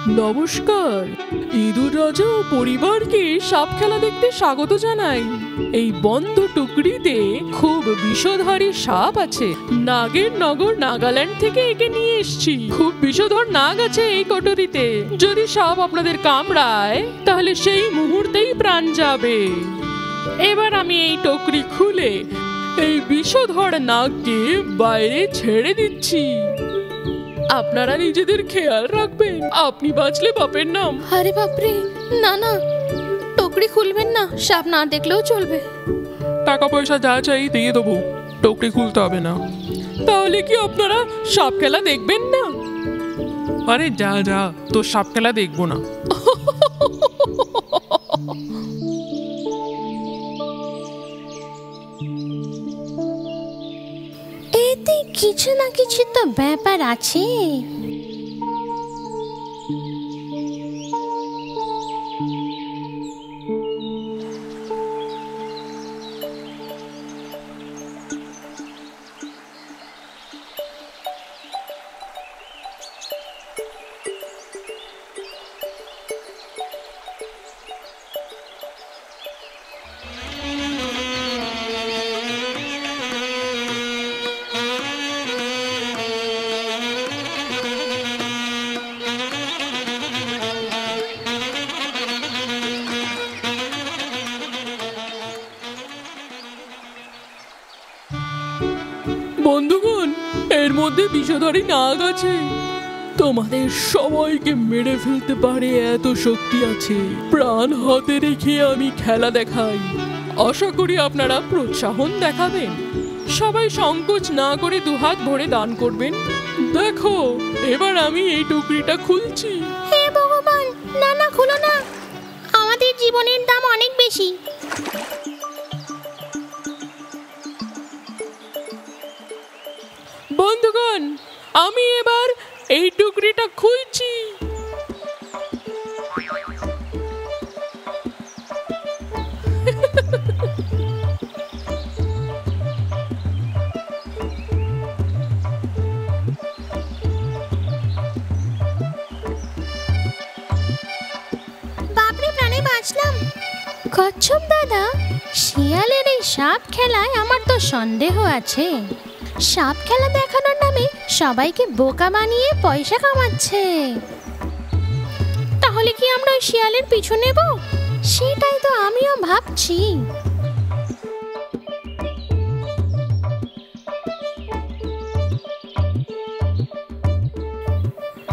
নমস্কার। ইঁদুর রাজা ও পরিবারকে সাপ খেলা দেখতে স্বাগত জানাই। এই বন্ধ টুকরিতে খুব বিষধরী সাপ আছে। নাগের নগর নাগাল্যান্ড থেকে একে নিয়ে এসেছি। খুব বিষধর নাগ আছে এই কটরিতে। যদি সাপ আপনাদের কামড়ায় তাহলে সেই মুহূর্তেই প্রাণ যাবে। এবার আমি এই টুকরি খুলে এই বিষধর নাগকে বাইরে ছেড়ে দিচ্ছি। আপনারা নিজেদের খেয়াল রাখবেন। আপনি বাঁচলে বাপের নাম। আরে বাপরে, না না, টুকরি খুলবেন না, সাপ না দেখলেও চলবে। টাকা পয়সা যা চাই দিয়ে দেবো, টুকরি খুলতে হবে না। তাহলে কি আপনারা সাপ খেলা দেখবেন না? আরে যা যা, তোর সাপ খেলা দেখবো না। এতে কিছু না কিছু তো ব্যাপার আছে। বন্ধুগণ, এর মধ্যে বিষধরী নাগ আছে। তোমাদের সবাইকে মেরে ফেলতে পারে এত শক্তি আছে। প্রাণ হাতে রেখে আমি খেলা দেখাই। আশা করি আপনারা প্রোৎসাহন দেখাবেন। সবাই সংকোচ না করে দুহাত ভরে দান করবেন। দেখো, এবার আমি এই টুকরিটা খুলছি। হে ভগবান, না না, খুলো না, আমাদের জীবনের দাম অনেক বেশি। বন্ধুগণ, আমি এবার এই টুকরিটা খুলছি। বাপরে, প্রাণে বাঁচলাম। কচ্ছপ দাদা, শিয়ালের এই সাপ খেলায় আমার তো সন্দেহ আছে। সাপ খেলা দেখানোর নামে সবাইকে বোকা বানিয়ে পয়সা কামাচ্ছে। তাহলে কি আমরা ওই শিয়ালের পিছু নেব? সেটাই তো আমিও ভাবছি।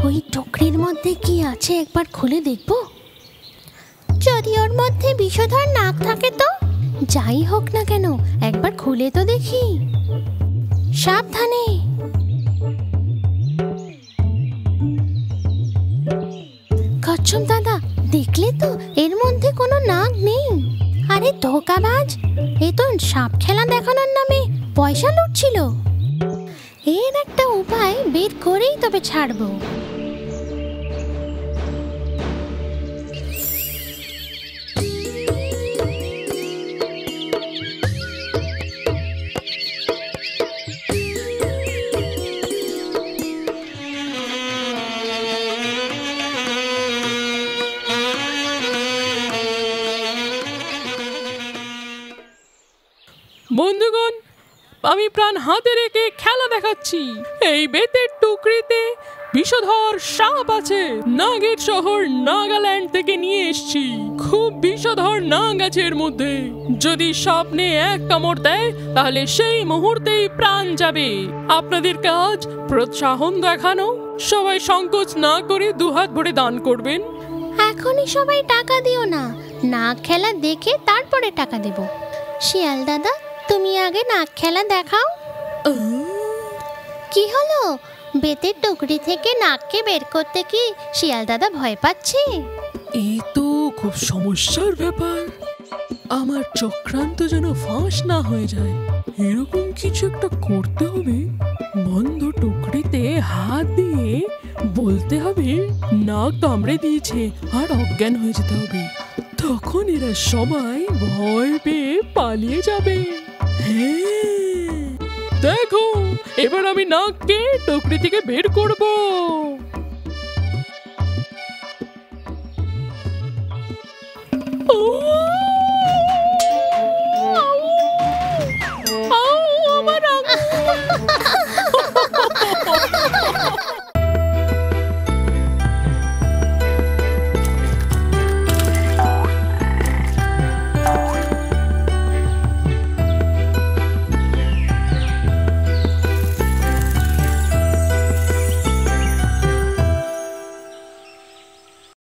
ওই টুকরির মধ্যে কি আছে একবার খুলে দেখব। যদি ওর মধ্যে বিষধর নাগ থাকে তো যাই হোক না কেন, একবার খুলে তো দেখি। সাবধানে। কচ্ছপ দাদা, দেখলে তো এর মধ্যে কোনো নাগ নেই। আরে ধোঁকাবাজ, এ তো সাপ খেলা দেখানোর নামে পয়সা লুটছিল। এর একটা উপায় বের করেই তবে ছাড়বো। বন্ধুগণ, আমি প্রাণ হাতে রেখে খেলা দেখাচ্ছি। এই বেতের টুকরিতে বিষধর সাপ আছে। নাগের শহর নাগাল্যান্ড থেকে নিয়ে এসেছি। খুব বিষধর নাগ আছে এর মধ্যে। যদি সামনে এক কামড় দেয় তাহলে সেই মুহূর্তেই প্রাণ যাবে। আপনাদের কাজ প্রোৎসাহন দেখানো। সবাই সংকোচ না করে দুহাত ভরে দান করবেন। এখনই সবাই টাকা দিও না, নাগ খেলা দেখে তারপরে টাকা দেব। শিয়াল দাদা, তুমি আগে নাগ খেলা দেখাও। কি হলো, বেতের টুকরি থেকে নাগকে বের করতে কি শিয়াল দাদা ভয় পাচ্ছে? এই তো খুব সমস্যার ব্যাপার। আমার চক্রান্ত যেন ফাঁস না হয়ে যায়। এরকম কিছু একটা করতে হবে। বন্ধ টুকরিতে হাত দিয়ে বলতে হবে নাগ কামড়ে দিয়েছে, আর অজ্ঞান হয়ে যেতে হবে। তখন এরা সবাই ভয় পেয়ে পালিয়ে যাবে। হ্যাঁ, দেখো, এবার আমি নাগকে টুকরি থেকে বের করব।